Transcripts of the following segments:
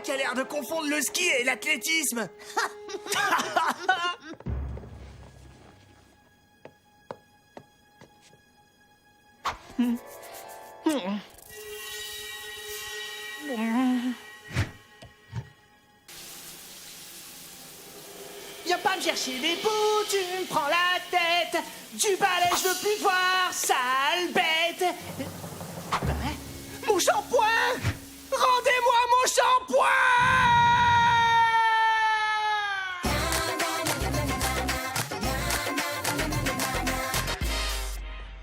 qui a l'air de confondre le ski et l'athlétisme. Viens pas me chercher des poux, tu me prends la tête. Du balai, je veux plus te voir, sale bête. Mon shampoing! Rendez-moi mon shampoing!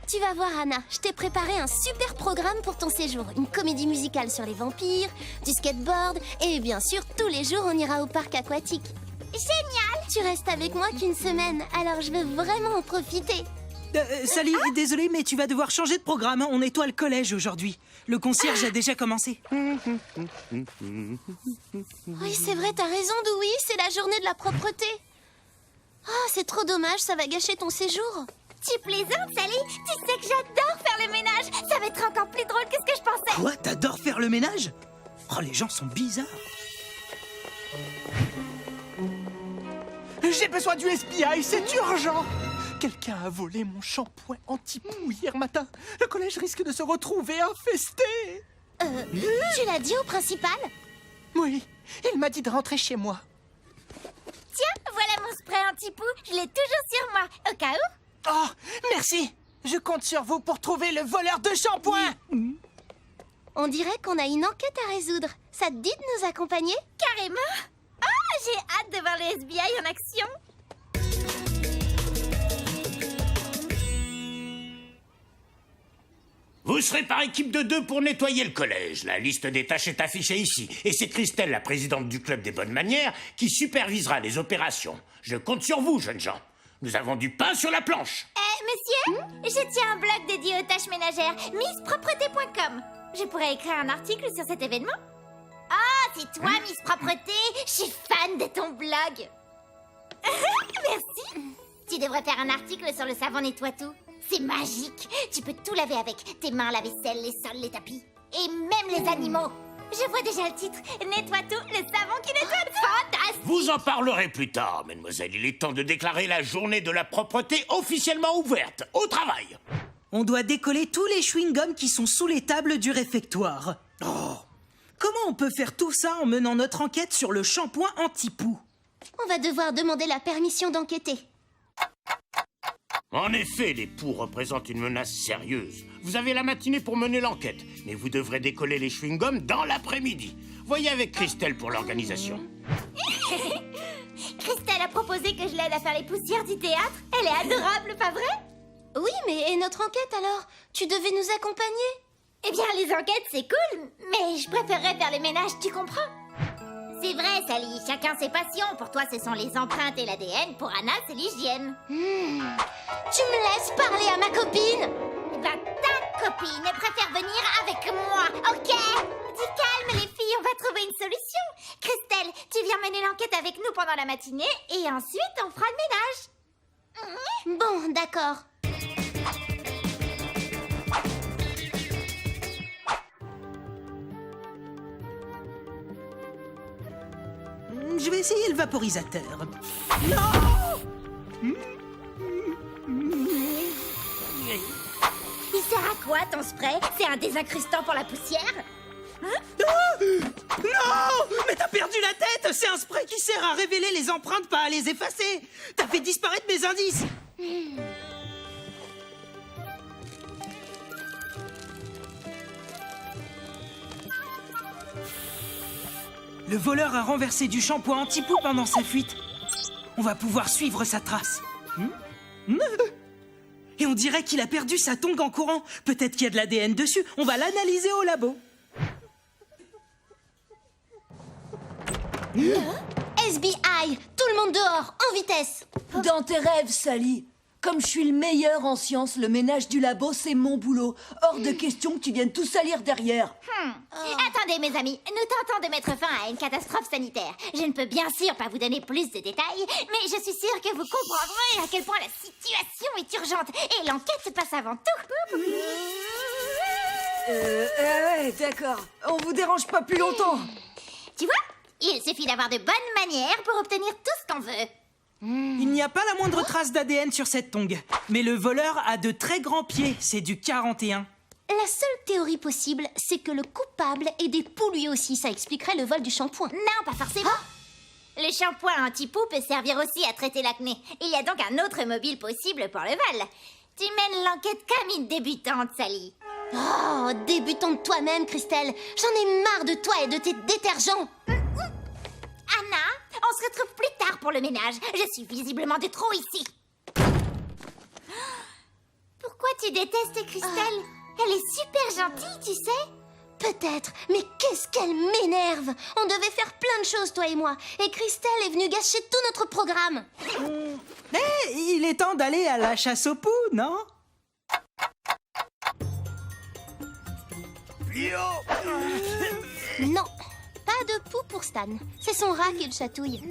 Tu vas voir, Anna, je t'ai préparé un super programme pour ton séjour. Une comédie musicale sur les vampires, du skateboard, et bien sûr, tous les jours, on ira au parc aquatique. Génial! Tu restes avec moi qu'une semaine, alors je veux vraiment en profiter. Sally, désolé, mais tu vas devoir changer de programme. On nettoie le collège aujourd'hui. Le concierge a déjà commencé. Oui, c'est vrai, t'as raison, Dewey, c'est la journée de la propreté. Ah, c'est trop dommage, ça va gâcher ton séjour. Tu plaisantes, Sally? Tu sais que j'adore faire le ménage. Ça va être encore plus drôle que ce que je pensais. Quoi? T'adores faire le ménage? Oh, les gens sont bizarres. J'ai besoin du FBI, c'est urgent. Quelqu'un a volé mon shampoing anti-poux hier matin. Le collège risque de se retrouver infesté. Tu l'as dit au principal? Oui, il m'a dit de rentrer chez moi. Tiens, voilà mon spray anti-poux. Je l'ai toujours sur moi, au cas où. Oh, merci. Je compte sur vous pour trouver le voleur de shampoing. On dirait qu'on a une enquête à résoudre. Ça te dit de nous accompagner? Carrément. Ah, j'ai hâte de voir le FBI en action. Vous serez par équipe de 2 pour nettoyer le collège. La liste des tâches est affichée ici. Et c'est Christelle, la présidente du club des bonnes manières, qui supervisera les opérations. Je compte sur vous, jeunes gens. Nous avons du pain sur la planche. Monsieur, je tiens un blog dédié aux tâches ménagères, misspropreté.com. Je pourrais écrire un article sur cet événement. Ah, c'est toi, Miss Propreté. Je suis fan de ton blog. Merci. Tu devrais faire un article sur le savon nettoie-tout. C'est magique. Tu peux tout laver avec tes mains, la vaisselle, les sols, les tapis. Et même les animaux. Je vois déjà le titre. Nettoie-tout, le savon qui nettoie. Fantastique. Vous en parlerez plus tard, mademoiselle. Il est temps de déclarer la journée de la propreté officiellement ouverte. Au travail. On doit décoller tous les chewing-gums qui sont sous les tables du réfectoire. Oh. Comment on peut faire tout ça en menant notre enquête sur le shampoing anti-poux? On va devoir demander la permission d'enquêter. En effet, les poux représentent une menace sérieuse. Vous avez la matinée pour mener l'enquête, mais vous devrez décoller les chewing-gums dans l'après-midi. Voyez avec Christelle pour l'organisation. Christelle a proposé que je l'aide à faire les poussières du théâtre. Elle est adorable, pas vrai? Oui, mais et notre enquête alors? Tu devais nous accompagner? Eh bien, les enquêtes, c'est cool, mais je préférerais faire le ménage, tu comprends? C'est vrai, Sally, chacun ses passions. Pour toi, ce sont les empreintes et l'ADN. Pour Anna, c'est l'hygiène. Tu me laisses parler à ma copine? Eh ben, ta copine, elle préfère venir avec moi, ok? Dis calme, les filles, on va trouver une solution. Christelle, tu viens mener l'enquête avec nous pendant la matinée et ensuite, on fera le ménage. Bon, d'accord. Je vais essayer le vaporisateur. Il sert à quoi, ton spray? C'est un désincrustant pour la poussière? Non! Mais t'as perdu la tête! C'est un spray qui sert à révéler les empreintes, pas à les effacer! T'as fait disparaître mes indices! Le voleur a renversé du shampoing anti-poux pendant sa fuite. On va pouvoir suivre sa trace. Et on dirait qu'il a perdu sa tongue en courant. Peut-être qu'il y a de l'ADN dessus. On va l'analyser au labo. SBI, tout le monde dehors, en vitesse. Dans tes rêves, Sally. Comme je suis le meilleur en sciences, le ménage du labo, c'est mon boulot. Hors de question que tu viennes tout salir derrière. Attendez, mes amis, nous tentons de mettre fin à une catastrophe sanitaire. Je ne peux bien sûr pas vous donner plus de détails, mais je suis sûre que vous comprendrez à quel point la situation est urgente et l'enquête passe avant tout. Ouais, d'accord. On vous dérange pas plus longtemps. Tu vois, Il suffit d'avoir de bonnes manières pour obtenir tout ce qu'on veut. Il n'y a pas la moindre trace d'ADN sur cette tongue. Mais le voleur a de très grands pieds, c'est du 41. La seule théorie possible, c'est que le coupable est des poux lui aussi. Ça expliquerait le vol du shampoing. Non, pas forcément. Le shampoing anti-poux peut servir aussi à traiter l'acné. Il y a donc un autre mobile possible pour le vol. Tu mènes l'enquête comme une débutante, Sally. Oh, débutante toi-même, Christelle. J'en ai marre de toi et de tes détergents. Anna, on se retrouve plus tard pour le ménage. Je suis visiblement de trop ici. Pourquoi tu détestes Christelle? Elle est super gentille, tu sais. Peut-être, mais qu'est-ce qu'elle m'énerve! On devait faire plein de choses, toi et moi, et Christelle est venue gâcher tout notre programme. Mais il est temps d'aller à la chasse aux poux, non? Non, pas de poux pour Stan. C'est son rat qui le chatouille.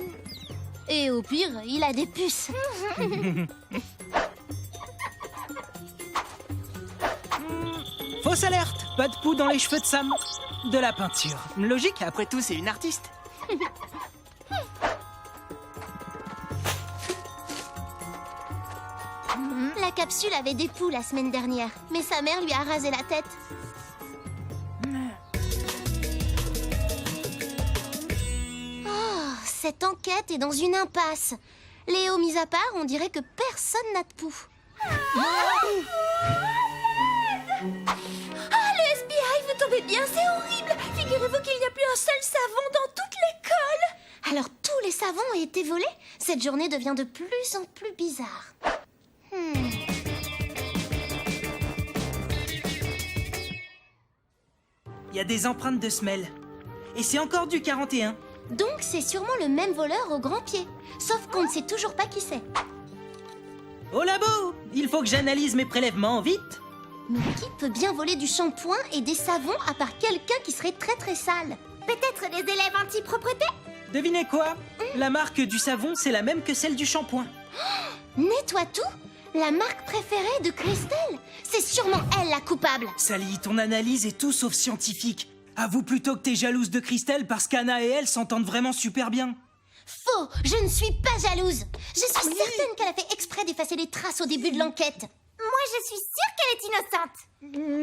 Et au pire, il a des puces. Fausse alerte, pas de poux dans les cheveux de Sam. De la peinture. Logique, après tout, c'est une artiste. La capsule avait des poux la semaine dernière, mais sa mère lui a rasé la tête. Oh, cette enquête est dans une impasse. Léo mis à part, on dirait que personne n'a de poux. Le FBI, vous tombez bien, c'est horrible. Figurez-vous qu'il n'y a plus un seul savon dans toute l'école. Alors tous les savons ont été volés? Cette journée devient de plus en plus bizarre. Il y a des empreintes de semelles. Et c'est encore du 41. Donc c'est sûrement le même voleur au grand pied. Sauf qu'on ne sait toujours pas qui c'est. Au labo, il faut que j'analyse mes prélèvements, vite. Mais qui peut bien voler du shampoing et des savons à part quelqu'un qui serait très très sale? Peut-être des élèves anti-propreté? Devinez quoi? La marque du savon, c'est la même que celle du shampoing. Nettoie tout? La marque préférée de Christelle? C'est sûrement elle la coupable. Sally, ton analyse est tout sauf scientifique. Avoue plutôt que t'es jalouse de Christelle parce qu'Anna et elle s'entendent vraiment super bien. Faux, je ne suis pas jalouse. Je suis certaine qu'elle a fait exprès d'effacer les traces au début de l'enquête. Moi, je suis sûre qu'elle est innocente.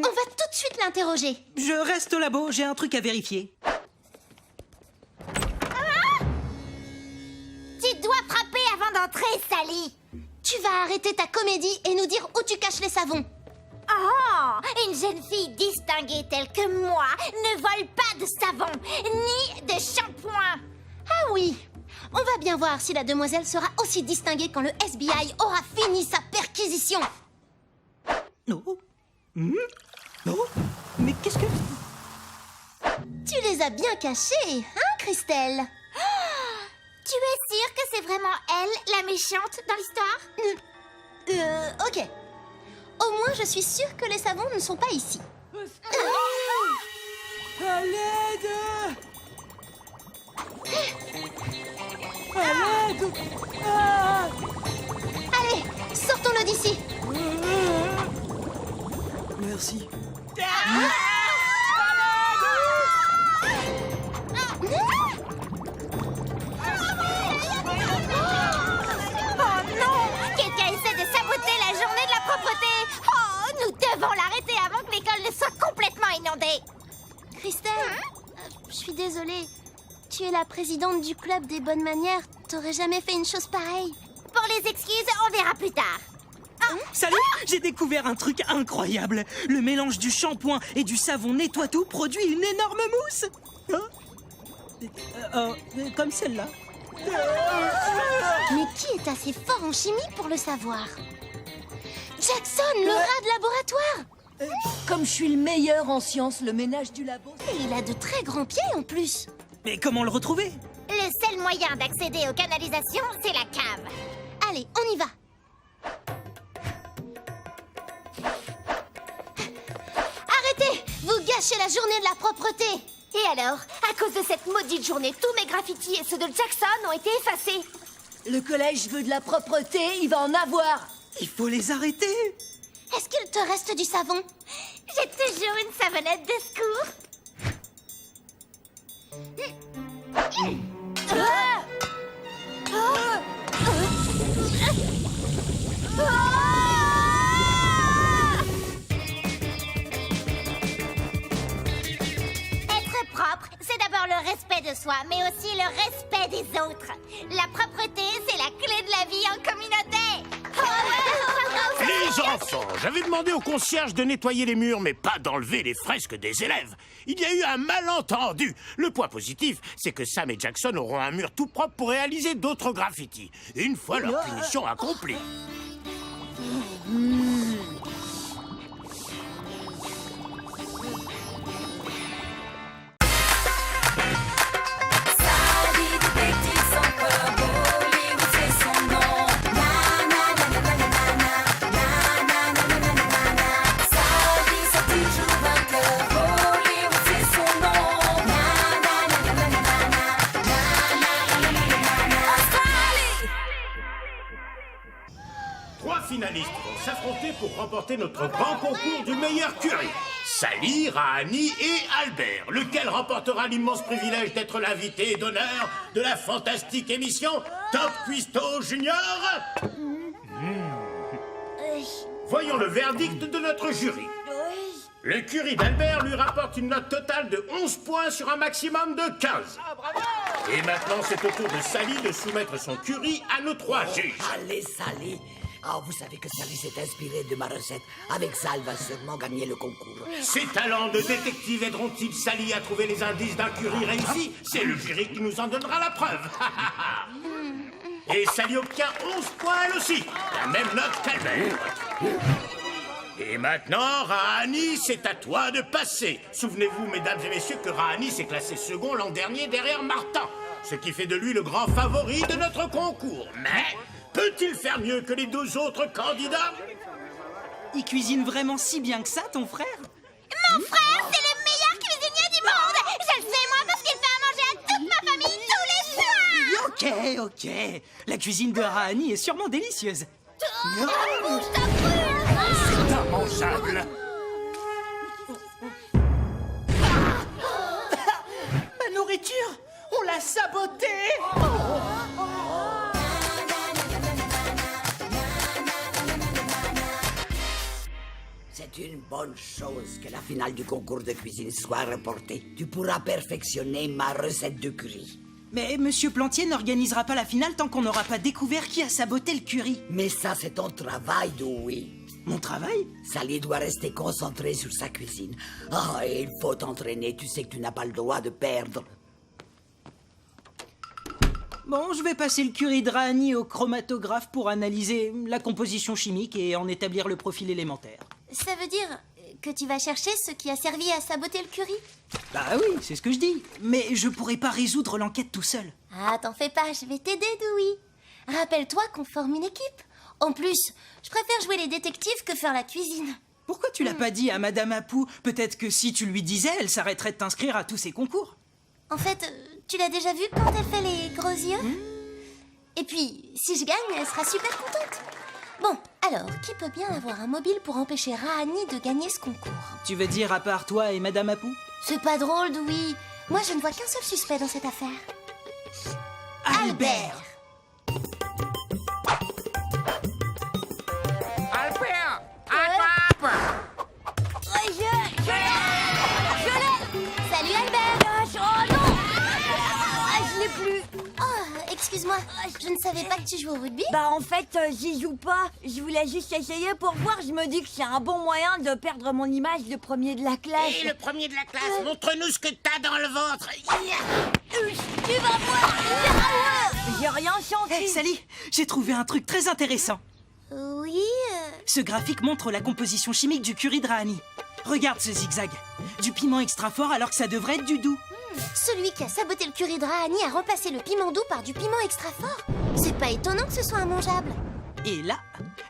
On va tout de suite l'interroger. Je reste au labo, j'ai un truc à vérifier. Tu dois frapper avant d'entrer, Sally. Tu vas arrêter ta comédie et nous dire où tu caches les savons. Oh, une jeune fille distinguée telle que moi ne vole pas de savon, ni de shampoing. Ah oui, on va bien voir si la demoiselle sera aussi distinguée quand le FBI aura fini sa perquisition. Non. Non. Mais qu'est-ce que... Tu les as bien cachés, hein, Christelle? Tu es sûre que c'est vraiment elle, la méchante, dans l'histoire? Ok. Au moins, je suis sûre que les savons ne sont pas ici. À l'aide! À l'aide! Ah! Allez, sortons-le d'ici. Merci. Oh non! Quelqu'un essaie de saboter la journée de la propreté! Oh, nous devons l'arrêter avant que l'école ne soit complètement inondée! Christelle, je suis désolée. Tu es la présidente du club des bonnes manières. T'aurais jamais fait une chose pareille. Pour les excuses, on verra plus tard. Salut, j'ai découvert un truc incroyable. Le mélange du shampoing et du savon nettoie tout produit une énorme mousse. Comme celle-là. Mais qui est assez fort en chimie pour le savoir? Jackson, le rat de laboratoire! Comme je suis le meilleur en sciences, le ménage du labo... Et il a de très grands pieds en plus. Mais comment le retrouver? Le seul moyen d'accéder aux canalisations, c'est la cave. Allez, on y va. Arrêtez! Vous gâchez la journée de la propreté. Et alors, à cause de cette maudite journée, tous mes graffitis et ceux de Jackson ont été effacés. Le collège veut de la propreté, il va en avoir. Il faut les arrêter. Est-ce qu'il te reste du savon? J'ai toujours une savonnette de secours. mais aussi le respect des autres. La propreté, c'est la clé de la vie en communauté. Les enfants, j'avais demandé au concierge de nettoyer les murs, mais pas d'enlever les fresques des élèves. Il y a eu un malentendu. Le point positif, c'est que Sam et Jackson auront un mur tout propre pour réaliser d'autres graffitis, une fois leur punition accomplie. Trois finalistes vont s'affronter pour remporter notre grand concours du meilleur curry. Sally, Rahani et Albert, lequel remportera l'immense privilège d'être l'invité d'honneur de la fantastique émission Top Cuisto Junior. Voyons le verdict de notre jury. Le curry d'Albert lui rapporte une note totale de 11 points sur un maximum de 15. Et maintenant, c'est au tour de Sally de soumettre son curry à nos trois juges. Allez, Sally. Oh, vous savez que Sally s'est inspirée de ma recette. Avec ça, elle va sûrement gagner le concours. Ses talents de détective aideront-ils Sally à trouver les indices d'un curry réussi? C'est le jury qui nous en donnera la preuve. Et Sally obtient 11 points elle aussi. La même note qu'Albert. Et maintenant, Rahani, c'est à toi de passer. Souvenez-vous, mesdames et messieurs, que Rahani s'est classé second l'an dernier derrière Martin. Ce qui fait de lui le grand favori de notre concours. Mais peut-il faire mieux que les deux autres candidats? Il cuisine vraiment si bien que ça, ton frère? Mon frère, c'est le meilleur cuisinier du monde. Je le sais, moi, parce qu'il fait à manger à toute ma famille tous les soirs. Ok. La cuisine de Rahani est sûrement délicieuse. Bouge ta brûle. C'est immangeable. Ma nourriture, on l'a sabotée. C'est une bonne chose que la finale du concours de cuisine soit reportée. Tu pourras perfectionner ma recette de curry. Mais Monsieur Plantier n'organisera pas la finale tant qu'on n'aura pas découvert qui a saboté le curry. Mais ça, c'est ton travail, Dewey. Mon travail? Sally doit rester concentrée sur sa cuisine. Ah, et il faut t'entraîner. Tu sais que tu n'as pas le droit de perdre. Bon, je vais passer le curry de Rahani au chromatographe pour analyser la composition chimique et en établir le profil élémentaire. Ça veut dire que tu vas chercher ce qui a servi à saboter le curry? Bah oui, c'est ce que je dis. Mais je pourrais pas résoudre l'enquête tout seul. Ah, t'en fais pas, je vais t'aider, Dewey. Rappelle-toi qu'on forme une équipe. En plus, je préfère jouer les détectives que faire la cuisine. Pourquoi tu l'as pas dit à Madame Apou? Peut-être que si tu lui disais, elle s'arrêterait de t'inscrire à tous ces concours. En fait, tu l'as déjà vue quand elle fait les gros yeux? Et puis, si je gagne, elle sera super contente. Bon, alors, qui peut bien avoir un mobile pour empêcher Rahani de gagner ce concours? Tu veux dire à part toi et Madame Apou? C'est pas drôle, Dewey. Moi, je ne vois qu'un seul suspect dans cette affaire. Albert. Albert, attrape. Salut, Albert. Oh non. Je l'ai plus. Oh, excuse-moi, je ne savais pas que tu jouais au rugby. Bah en fait, j'y joue pas. Je voulais juste essayer pour voir. Je me dis que c'est un bon moyen de perdre mon image de premier de la classe. Et le premier de la classe, montre-nous ce que t'as dans le ventre. Tu vas voir. J'ai rien senti. Hé, Sally, j'ai trouvé un truc très intéressant. Oui, Ce graphique montre la composition chimique du curry de Rahani. Regarde ce zigzag. Du piment extra fort alors que ça devrait être du doux. celui qui a saboté le curry de Rahani a remplacé le piment doux par du piment extra fort. C'est pas étonnant que ce soit immangeable. Et là,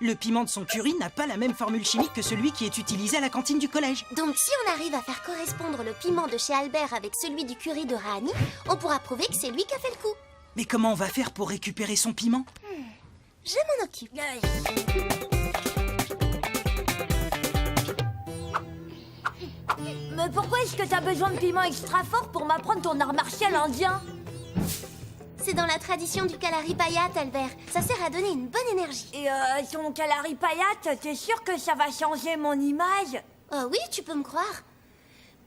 le piment de son curry n'a pas la même formule chimique que celui qui est utilisé à la cantine du collège. Donc si on arrive à faire correspondre le piment de chez Albert avec celui du curry de Rahani, on pourra prouver que c'est lui qui a fait le coup. Mais comment on va faire pour récupérer son piment? Je m'en occupe. Mais pourquoi est-ce que t'as besoin de piment extra fort pour m'apprendre ton art martial indien? C'est dans la tradition du Kalari Payat, Albert. Ça sert à donner une bonne énergie. Et ton Kalari Payat, t'es sûr que ça va changer mon image? Oh oui, tu peux me croire.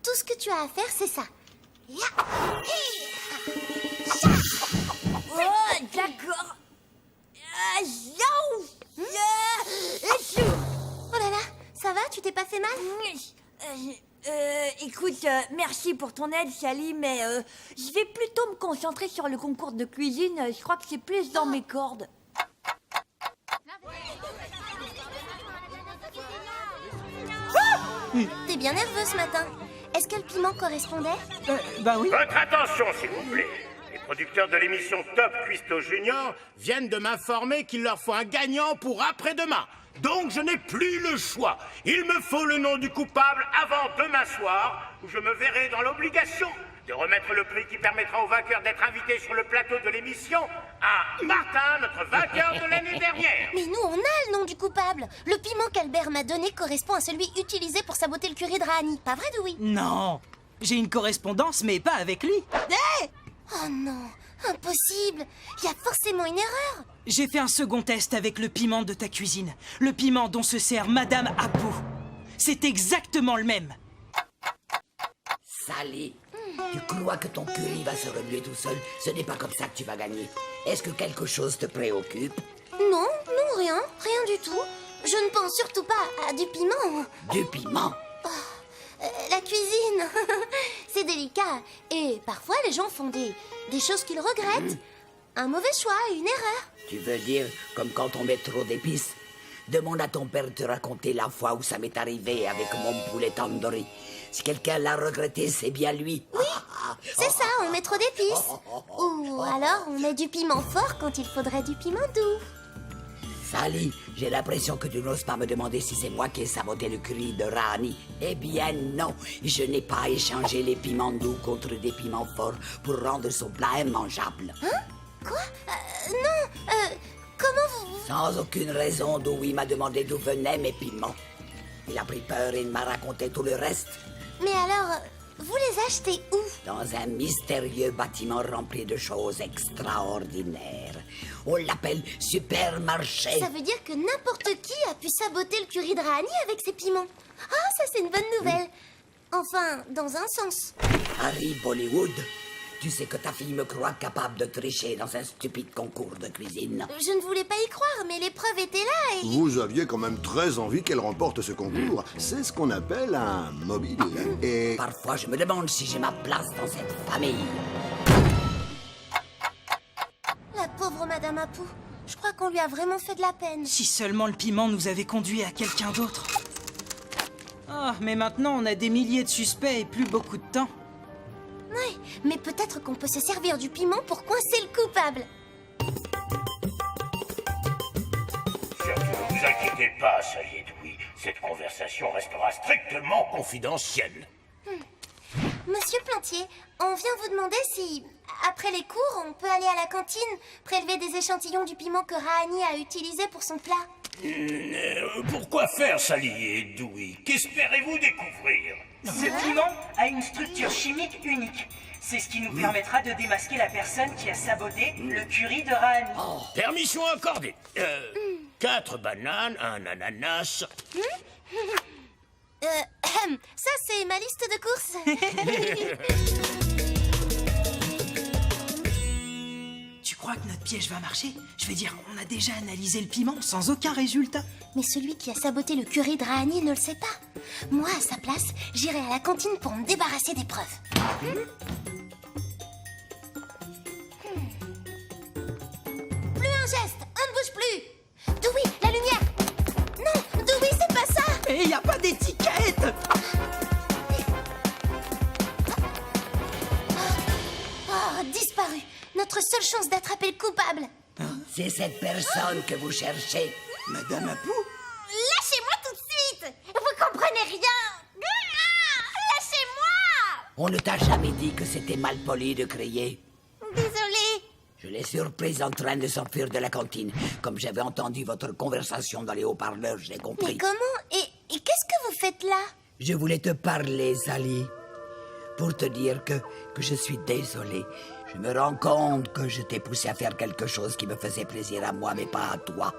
Tout ce que tu as à faire, c'est ça. Ya. Hi. Écoute, merci pour ton aide, Sally, mais je vais plutôt me concentrer sur le concours de cuisine. Je crois que c'est plus dans mes cordes. T'es bien nerveux ce matin. Est-ce que le piment correspondait? Bah oui. Votre attention, s'il vous plaît. Les producteurs de l'émission Top Cuisto Junior viennent de m'informer qu'il leur faut un gagnant pour après-demain. Donc je n'ai plus le choix. Il me faut le nom du coupable avant demain soir, où je me verrai dans l'obligation de remettre le prix qui permettra au vainqueur d'être invité sur le plateau de l'émission à Martin, notre vainqueur de l'année dernière. Mais nous, on a le nom du coupable. Le piment qu'Albert m'a donné correspond à celui utilisé pour saboter le curry de Rahani. Pas vrai, Dewey? Non, j'ai une correspondance, mais pas avec lui. Oh non, impossible. Il y a forcément une erreur. J'ai fait un second test avec le piment de ta cuisine. Le piment dont se sert Madame Apu. C'est exactement le même. Sally, tu crois que ton curry va se remuer tout seul? Ce n'est pas comme ça que tu vas gagner. Est-ce que quelque chose te préoccupe? Non, rien du tout. Je ne pense surtout pas à du piment. Du piment? La cuisine, c'est délicat. Et parfois, les gens font des choses qu'ils regrettent. Un mauvais choix, une erreur. Tu veux dire comme quand on met trop d'épices? Demande à ton père de te raconter la fois où ça m'est arrivé avec mon poulet tandoori. Si quelqu'un l'a regretté, c'est bien lui. Oui, c'est ça, on met trop d'épices. Ou alors, on met du piment fort quand il faudrait du piment doux. Sally, j'ai l'impression que tu n'oses pas me demander si c'est moi qui ai saboté le curry de Rahani. Eh bien non, je n'ai pas échangé les piments doux contre des piments forts pour rendre son plat immangeable. Hein? Quoi? Non, comment vous... Sans aucune raison, Dewey m'a demandé d'où venaient mes piments. Il a pris peur et il m'a raconté tout le reste. Mais alors, vous les achetez où? Dans un mystérieux bâtiment rempli de choses extraordinaires. On l'appelle supermarché. Ça veut dire que n'importe qui a pu saboter le curry de Rahani avec ses piments. Ah, ça c'est une bonne nouvelle. Enfin, dans un sens. Harry Bollywood, tu sais que ta fille me croit capable de tricher dans un stupide concours de cuisine. Je ne voulais pas y croire, mais les preuves étaient là et... Vous aviez quand même très envie qu'elle remporte ce concours. C'est ce qu'on appelle un mobile. Et Parfois, je me demande si j'ai ma place dans cette famille. La pauvre Madame Apu. Je crois qu'on lui a vraiment fait de la peine. Si seulement le piment nous avait conduit à quelqu'un d'autre. Ah, mais maintenant on a des milliers de suspects et plus beaucoup de temps. Ouais, mais peut-être qu'on peut se servir du piment pour coincer le coupable. Surtout ne vous inquiétez pas, Sally et Dewey. Cette conversation restera strictement confidentielle. Monsieur Plantier, on vient vous demander si, après les cours, on peut aller à la cantine prélever des échantillons du piment que Rahani a utilisé pour son plat. Pourquoi faire, Sally et Dewey? Qu'espérez-vous découvrir? Ce piment a une structure chimique unique. C'est ce qui nous permettra de démasquer la personne qui a saboté le curry de Rahani. Permission accordée. 4 bananes, un ananas. Ça, c'est ma liste de courses. Tu crois que notre piège va marcher? Je veux dire, on a déjà analysé le piment sans aucun résultat. Mais celui qui a saboté le curry de Rahani ne le sait pas. Moi, à sa place, j'irai à la cantine pour me débarrasser des preuves. Plus un geste, on ne bouge plus. Dewey, la lumière. Non, Dewey, c'est pas ça. Mais y a pas d'étiquette. Oh, disparu. Notre seule chance d'attraper le coupable. C'est cette personne que vous cherchez. Madame Apu? Lâchez-moi tout de suite. Vous comprenez rien. Lâchez-moi. On ne t'a jamais dit que c'était mal poli de crier. Désolée. Je l'ai surprise en train de s'enfuir de la cantine. Comme j'avais entendu votre conversation dans les haut-parleurs, j'ai compris. Mais comment? Et qu'est-ce que vous faites là? Je voulais te parler, Sally, pour te dire que je suis désolé. Je me rends compte que je t'ai poussé à faire quelque chose qui me faisait plaisir à moi, mais pas à toi.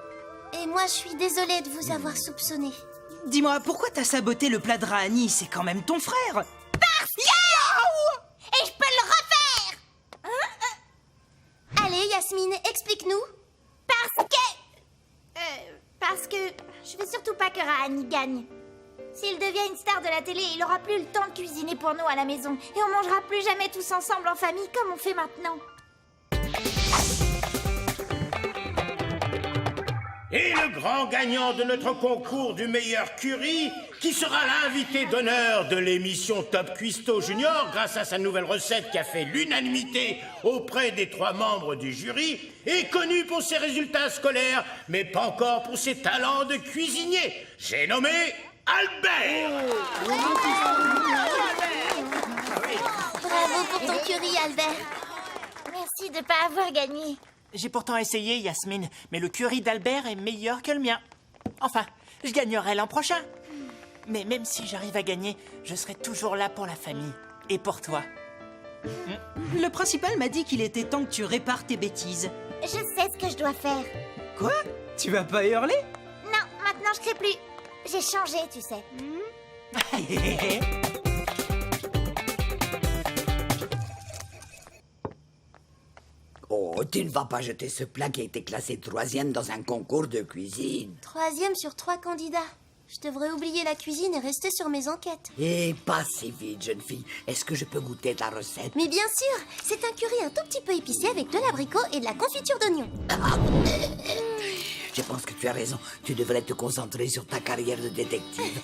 Et moi, je suis désolée de vous avoir soupçonné. Dis-moi, pourquoi t'as saboté le plat de Rahani? C'est quand même ton frère. Et je peux le refaire. Allez, Yasmine, explique-nous. Parce que je veux surtout pas que Rahani gagne. S'il devient une star de la télé, il aura plus le temps de cuisiner pour nous à la maison. Et on mangera plus jamais tous ensemble en famille comme on fait maintenant. Et le grand gagnant de notre concours du meilleur curry, qui sera l'invité d'honneur de l'émission Top Cuisto Junior grâce à sa nouvelle recette qui a fait l'unanimité auprès des 3 membres du jury, est connu pour ses résultats scolaires, mais pas encore pour ses talents de cuisinier. J'ai nommé Albert. Bravo pour ton curry, Albert. Merci de pas avoir gagné. J'ai pourtant essayé, Yasmine, mais le curry d'Albert est meilleur que le mien. Enfin, je gagnerai l'an prochain. Mais même si j'arrive à gagner, je serai toujours là pour la famille. Et pour toi. Le principal m'a dit qu'il était temps que tu répares tes bêtises. Je sais ce que je dois faire. Quoi? Tu vas pas hurler? Non, maintenant je crée plus. J'ai changé, tu sais. Oh, tu ne vas pas jeter ce plat qui a été classé 3e dans un concours de cuisine. 3e sur 3 candidats. Je devrais oublier la cuisine et rester sur mes enquêtes. Et pas si vite, jeune fille. Est-ce que je peux goûter ta recette? Mais bien sûr, c'est un curry un tout petit peu épicé avec de l'abricot et de la confiture d'oignon. Je pense que tu as raison. Tu devrais te concentrer sur ta carrière de détective.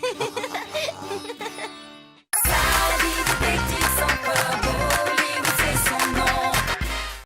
Salut, détective.